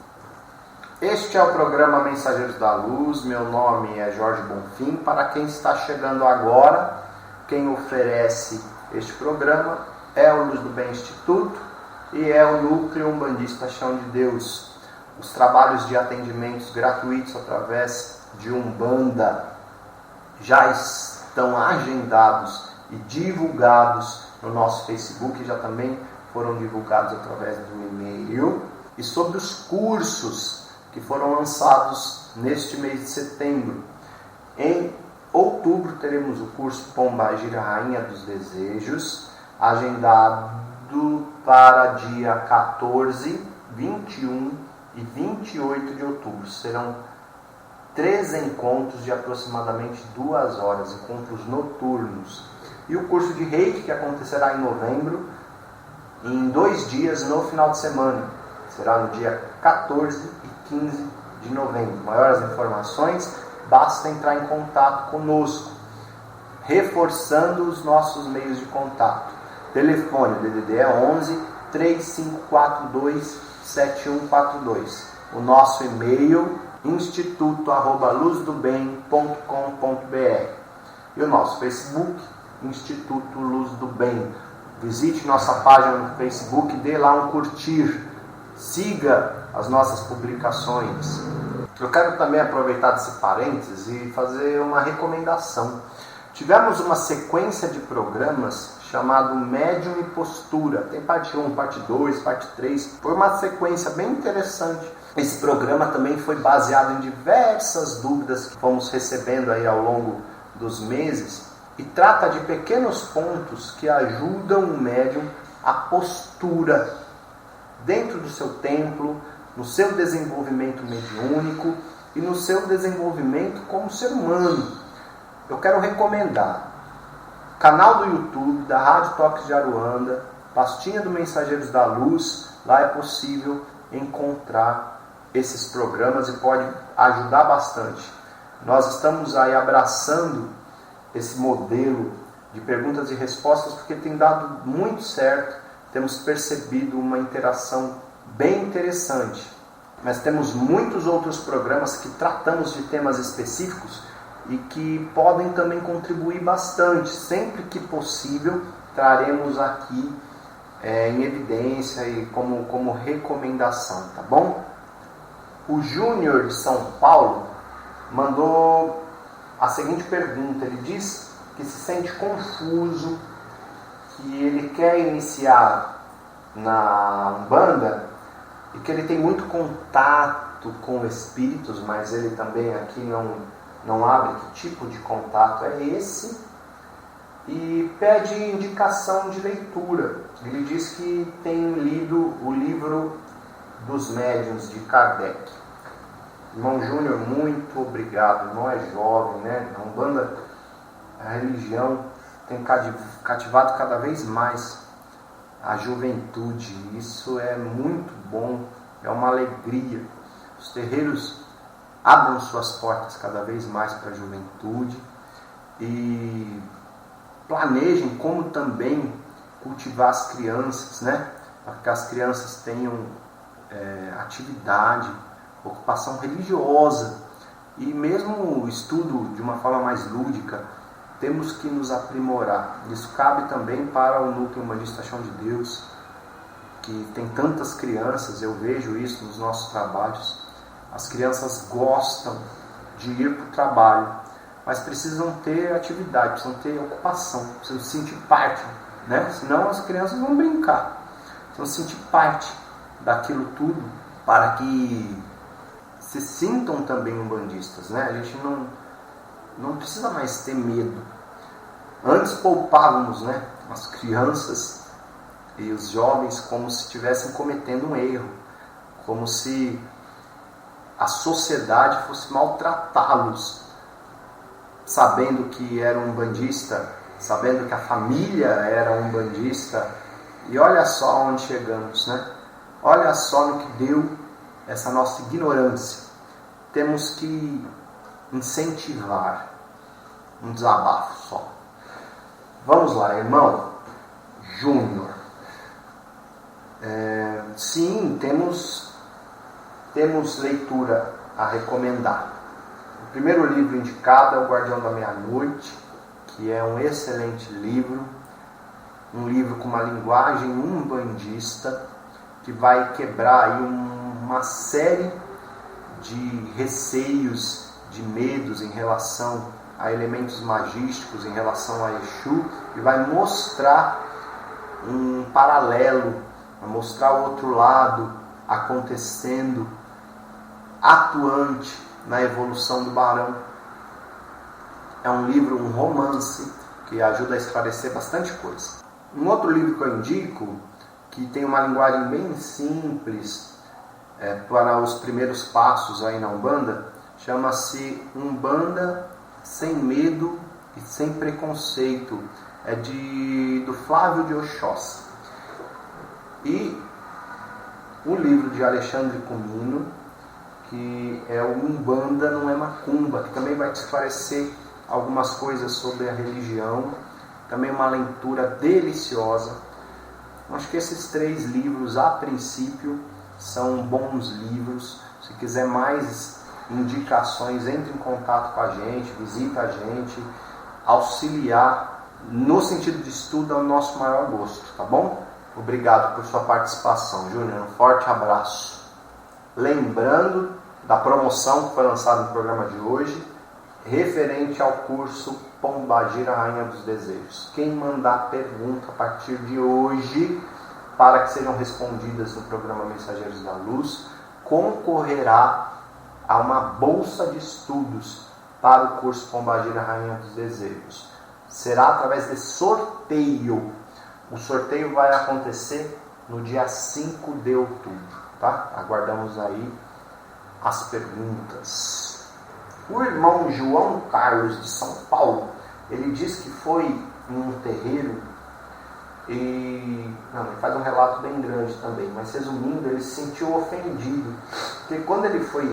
Este é o programa Mensageiros da Luz. Meu nome é Jorge Bonfim. Para quem está chegando agora, quem oferece este programa é o Luz do Bem Instituto e é o Núcleo Umbandista Chão de Deus. Os trabalhos de atendimentos gratuitos através de Umbanda já estão agendados e divulgados no nosso Facebook, já também foram divulgados através do e-mail. E sobre os cursos que foram lançados neste mês de setembro. Em outubro teremos o curso Pombagira Rainha dos Desejos, agendado para dia 14, 21 e 28 de outubro. Serão 3 encontros de aproximadamente 2 horas, encontros noturnos. E o curso de Reiki, que acontecerá em novembro, em 2 dias no final de semana. Será no dia 14 e 15 de novembro. Maiores informações, basta entrar em contato conosco, reforçando os nossos meios de contato. Telefone, o DDD é 11 3542 7142. O nosso e-mail, instituto@luzdobem.com.br. E o nosso Facebook, Instituto Luz do Bem. Visite nossa página no Facebook, dê lá um curtir, siga as nossas publicações. Eu quero também aproveitar desse parênteses e fazer uma recomendação. Tivemos uma sequência de programas chamado Médium e Postura. Tem parte 1, parte 2, parte 3. Foi uma sequência bem interessante. Esse programa também foi baseado em diversas dúvidas que fomos recebendo aí ao longo dos meses e trata de pequenos pontos que ajudam o médium à postura dentro do seu templo, no seu desenvolvimento mediúnico e no seu desenvolvimento como ser humano. Eu quero recomendar o canal do YouTube da Rádio Toques de Aruanda, pastinha do Mensageiros da Luz. Lá é possível encontrar esses programas e pode ajudar bastante. Nós estamos aí abraçando esse modelo de perguntas e respostas porque tem dado muito certo. Temos percebido uma interação bem interessante. Mas temos muitos outros programas que tratamos de temas específicos e que podem também contribuir bastante. Sempre que possível, traremos aqui em evidência e como recomendação, tá bom? O Júnior de São Paulo mandou a seguinte pergunta. Ele diz que se sente confuso, que ele quer iniciar na Umbanda e que ele tem muito contato com espíritos, mas ele também aqui não abre que tipo de contato é esse, e pede indicação de leitura. Ele diz que tem lido o livro dos médiuns de Kardec. Irmão Júnior, muito obrigado. O irmão é jovem, né? A Umbanda, a religião, tem cativado cada vez mais a juventude. Isso é muito bom, é uma alegria. Os terreiros abram suas portas cada vez mais para a juventude e planejem como também cultivar as crianças, né? Para que as crianças tenham atividade, ocupação religiosa e mesmo o estudo de uma forma mais lúdica. Temos que nos aprimorar. Isso cabe também para o Núcleo Umbandista Chão de Deus, que tem tantas crianças. Eu vejo isso nos nossos trabalhos. As crianças gostam de ir para o trabalho, mas precisam ter atividade, precisam ter ocupação, precisam se sentir parte, né? Senão as crianças vão brincar. Precisam se sentir parte daquilo tudo para que se sintam também umbandistas, né? A gente não precisa mais ter medo. Antes poupávamos, né, as crianças e os jovens como se estivessem cometendo um erro, como se a sociedade fosse maltratá-los, sabendo que era um bandista, sabendo que a família era um bandista. E olha só onde chegamos, né? Olha só no que deu essa nossa ignorância. Temos que incentivar. Um desabafo só. Vamos lá, irmão Júnior. Sim, temos leitura a recomendar. O primeiro livro indicado é O Guardião da Meia-Noite, que é um excelente livro, um livro com uma linguagem umbandista, que vai quebrar aí uma série de receios, de medos em relação a elementos magísticos, em relação a Exu, e vai mostrar um paralelo, vai mostrar o outro lado acontecendo, atuante na evolução do Barão. É um livro, um romance, que ajuda a esclarecer bastante coisa. Um outro livro que eu indico, que tem uma linguagem bem simples para os primeiros passos aí na Umbanda, chama-se Umbanda Sem Medo e Sem Preconceito. É do Flávio de Oxóssi. E o livro de Alexandre Comino, que é o Umbanda Não é Macumba, que também vai te esclarecer algumas coisas sobre a religião. Também uma leitura deliciosa. Acho que esses 3 livros, a princípio, são bons livros. Se quiser mais indicações, entre em contato com a gente, visita a gente. Auxiliar no sentido de estudo é o nosso maior gosto, tá bom? Obrigado por sua participação, Júnior. Um forte abraço. Lembrando da promoção que foi lançada no programa de hoje, referente ao curso Pombagira, Rainha dos Desejos. Quem mandar pergunta a partir de hoje, para que sejam respondidas no programa Mensageiros da Luz, concorrerá a uma bolsa de estudos para o curso Pombagira, Rainha dos Desejos. Será através de sorteio. O sorteio vai acontecer no dia 5 de outubro, tá? Aguardamos aí as perguntas. O irmão João Carlos de São Paulo, ele diz que foi em um terreiro e... ele faz um relato bem grande também, mas resumindo, ele se sentiu ofendido, porque quando ele foi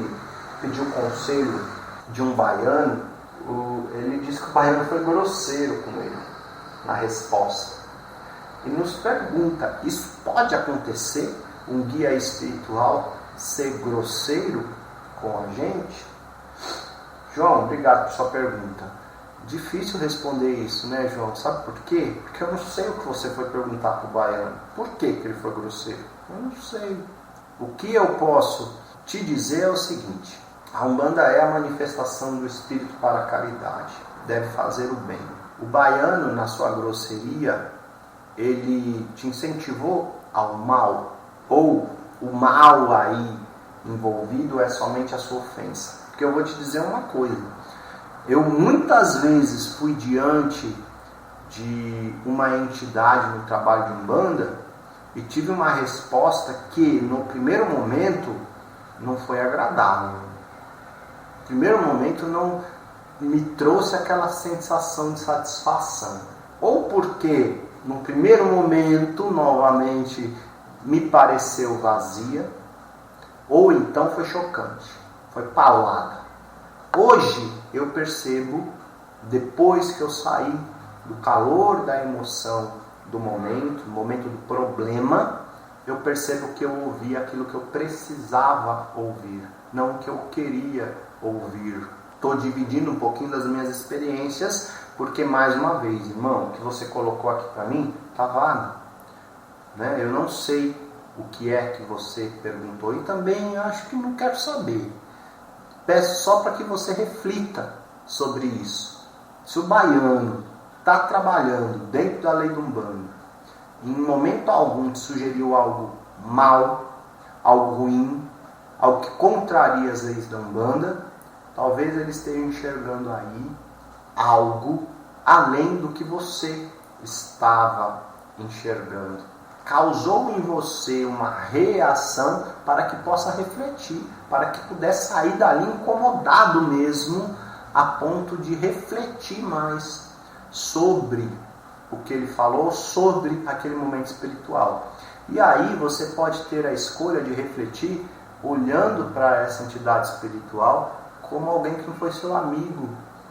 pedir o conselho de um baiano, ele disse que o baiano foi grosseiro com ele na resposta. E nos pergunta, isso pode acontecer? Um guia espiritual ser grosseiro com a gente? João, obrigado por sua pergunta. Difícil responder isso, né, João? Sabe por quê? Porque eu não sei o que você foi perguntar para o baiano. Por que ele foi grosseiro? Eu não sei. O que eu posso te dizer é o seguinte: a Umbanda é a manifestação do Espírito para a caridade. Deve fazer o bem. O baiano, na sua grosseria, ele te incentivou ao mal? Ou o mal aí envolvido é somente a sua ofensa? Porque eu vou te dizer uma coisa. Eu muitas vezes fui diante de uma entidade no trabalho de Umbanda e tive uma resposta que no primeiro momento não foi agradável. No primeiro momento não me trouxe aquela sensação de satisfação. Ou porque no primeiro momento novamente me pareceu vazia, ou então foi chocante, foi paulada. Hoje eu percebo, depois que eu saí do calor da emoção do momento do problema, eu percebo que eu ouvi aquilo que eu precisava ouvir, não o que eu queria ouvir. Estou dividindo um pouquinho das minhas experiências, porque mais uma vez, irmão, o que você colocou aqui para mim está vago, né? Eu não sei o que é que você perguntou e também acho que não quero saber. Peço só para que você reflita sobre isso. Se o baiano está trabalhando dentro da lei do Umbanda, em momento algum te sugeriu algo mal, algo ruim, algo que contraria as leis da Umbanda, talvez ele esteja enxergando aí algo além do que você estava enxergando. Causou em você uma reação para que possa refletir, para que pudesse sair dali incomodado mesmo, a ponto de refletir mais sobre o que ele falou, sobre aquele momento espiritual. E aí você pode ter a escolha de refletir olhando para essa entidade espiritual como alguém que não foi seu amigo,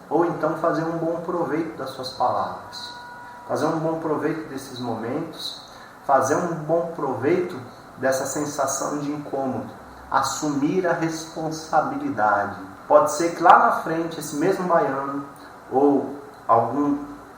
ou então fazer um bom proveito das suas palavras, fazer um bom proveito desses momentos, fazer um bom proveito dessa sensação de incômodo, assumir a responsabilidade. Pode ser que lá na frente esse mesmo baiano ou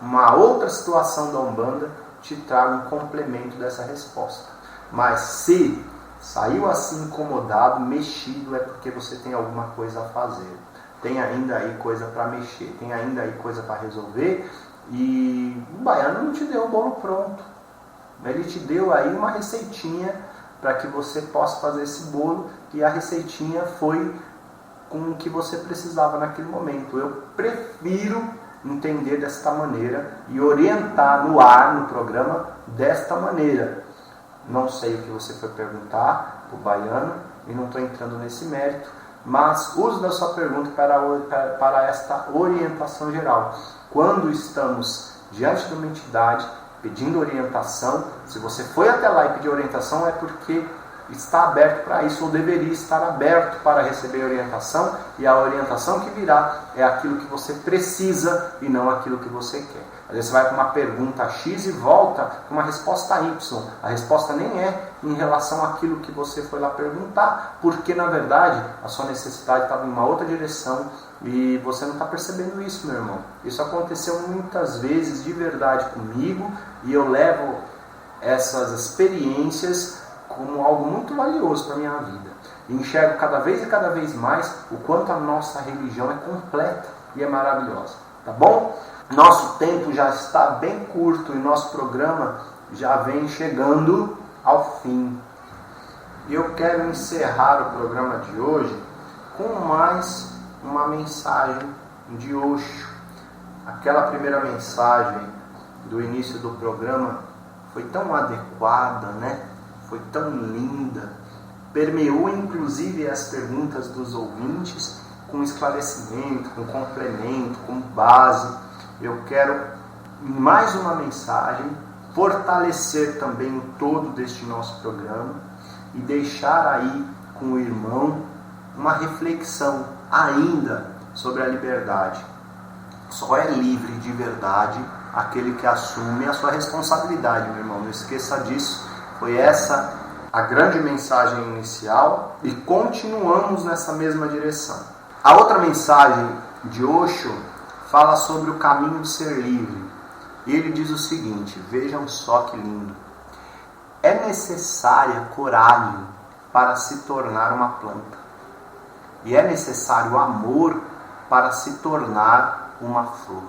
uma outra situação da Umbanda te traga um complemento dessa resposta. Mas se saiu assim incomodado, mexido, é porque você tem alguma coisa a fazer. Tem ainda aí coisa para mexer, tem ainda aí coisa para resolver. E o baiano não te deu o bolo pronto. Ele te deu aí uma receitinha para que você possa fazer esse bolo, e a receitinha foi com o que você precisava naquele momento. Eu prefiro entender desta maneira e orientar no ar, no programa, desta maneira. Não sei o que você foi perguntar, o baiano, e não estou entrando nesse mérito, mas use da sua pergunta para esta orientação geral. Quando estamos diante de uma entidade pedindo orientação, se você foi até lá e pediu orientação, é porque está aberto para isso, ou deveria estar aberto para receber orientação, e a orientação que virá é aquilo que você precisa e não aquilo que você quer. Às vezes você vai para uma pergunta X e volta com uma resposta Y. A resposta nem é em relação àquilo que você foi lá perguntar, porque na verdade a sua necessidade estava em uma outra direção e você não está percebendo isso, meu irmão. Isso aconteceu muitas vezes de verdade comigo, e eu levo essas experiências como algo muito valioso para a minha vida. E enxergo cada vez mais o quanto a nossa religião é completa e é maravilhosa. Tá bom? Nosso tempo já está bem curto e nosso programa já vem chegando ao fim. E eu quero encerrar o programa de hoje com mais uma mensagem de Osho. Aquela primeira mensagem do início do programa foi tão adequada, né? Foi tão linda, permeou inclusive as perguntas dos ouvintes com esclarecimento, com complemento, com base. Eu quero, em mais uma mensagem, fortalecer também o todo deste nosso programa e deixar aí com o irmão uma reflexão ainda sobre a liberdade. Só é livre de verdade aquele que assume a sua responsabilidade, meu irmão. Não esqueça disso. Foi essa a grande mensagem inicial e continuamos nessa mesma direção. A outra mensagem de Osho fala sobre o caminho de ser livre. Ele diz o seguinte, vejam só que lindo. É necessária coragem para se tornar uma planta. E é necessário amor para se tornar uma flor.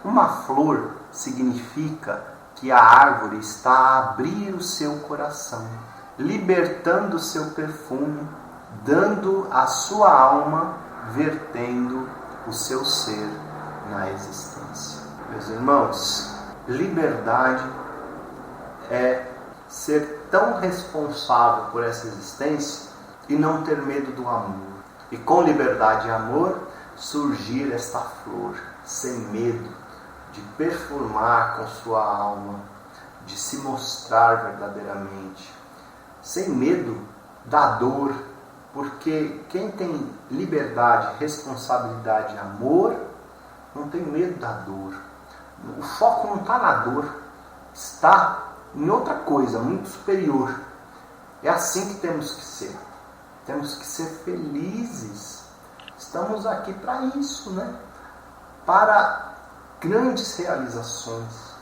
Uma flor significa que a árvore está a abrir o seu coração, libertando o seu perfume, dando a sua alma, vertendo o seu ser na existência. Meus irmãos, liberdade é ser tão responsável por essa existência e não ter medo do amor. E com liberdade e amor, surgir esta flor, sem medo, de perfumar com sua alma, de se mostrar verdadeiramente, sem medo da dor, porque quem tem liberdade, responsabilidade e amor, não tem medo da dor. O foco não está na dor, está em outra coisa, muito superior. É assim que temos que ser. Temos que ser felizes. Estamos aqui para isso, né? Para grandes realizações,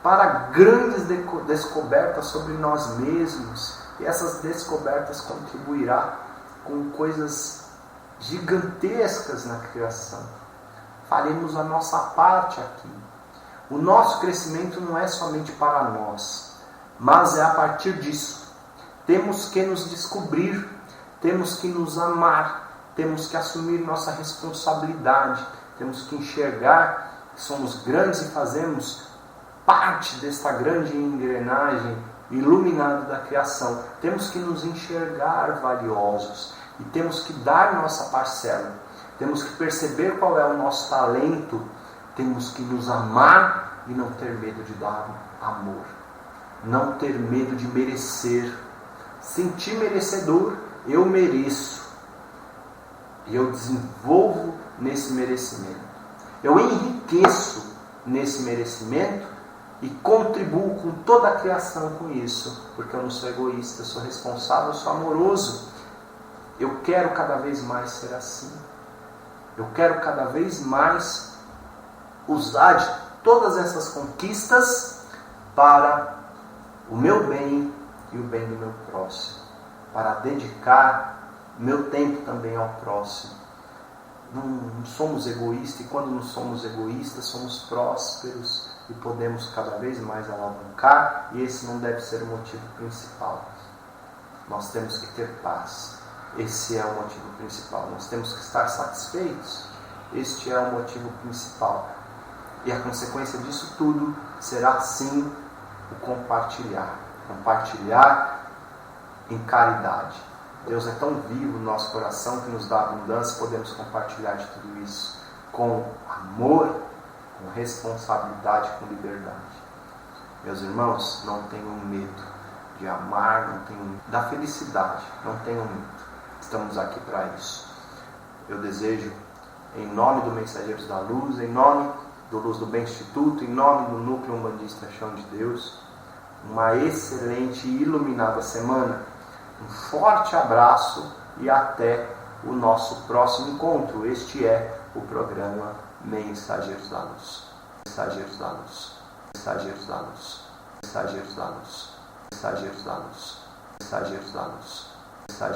para grandes descobertas sobre nós mesmos, e essas descobertas contribuirá com coisas gigantescas na criação. Faremos a nossa parte aqui. O nosso crescimento não é somente para nós, mas é a partir disso. Temos que nos descobrir, temos que nos amar, temos que assumir nossa responsabilidade, temos que enxergar que somos grandes e fazemos parte desta grande engrenagem iluminada da criação. Temos que nos enxergar valiosos e temos que dar nossa parcela. Temos que perceber qual é o nosso talento. Temos que nos amar e não ter medo de dar amor. Não ter medo de merecer. Sentir merecedor, eu mereço. E eu desenvolvo nesse merecimento. Eu enriqueço nesse merecimento e contribuo com toda a criação com isso. Porque eu não sou egoísta, eu sou responsável, eu sou amoroso. Eu quero cada vez mais ser assim. Eu quero cada vez mais usar de todas essas conquistas para o meu bem e o bem do meu próximo. Para dedicar meu tempo também ao próximo. Não somos egoístas, e quando não somos egoístas, somos prósperos e podemos cada vez mais alavancar, e esse não deve ser o motivo principal. Nós temos que ter paz. Esse é o motivo principal. Nós temos que estar satisfeitos. Este é o motivo principal. E a consequência disso tudo será sim o compartilhar. Compartilhar em caridade. Deus é tão vivo no nosso coração que nos dá abundância, podemos compartilhar de tudo isso com amor, com responsabilidade, com liberdade. Meus irmãos, não tenham medo de amar, não tenham medo da felicidade, não tenham medo. Estamos aqui para isso. Eu desejo, em nome do Mensageiros da Luz, em nome do Luz do Bem Instituto, em nome do Núcleo Umbandista Chão de Deus, uma excelente e iluminada semana. Um forte abraço e até o nosso próximo encontro. Este é o programa Mensageiros da Luz. Mensageiros da Luz. Mensageiros da Luz. Mensageiros da Luz. Mensageiros da Luz. Mensageiros da Luz.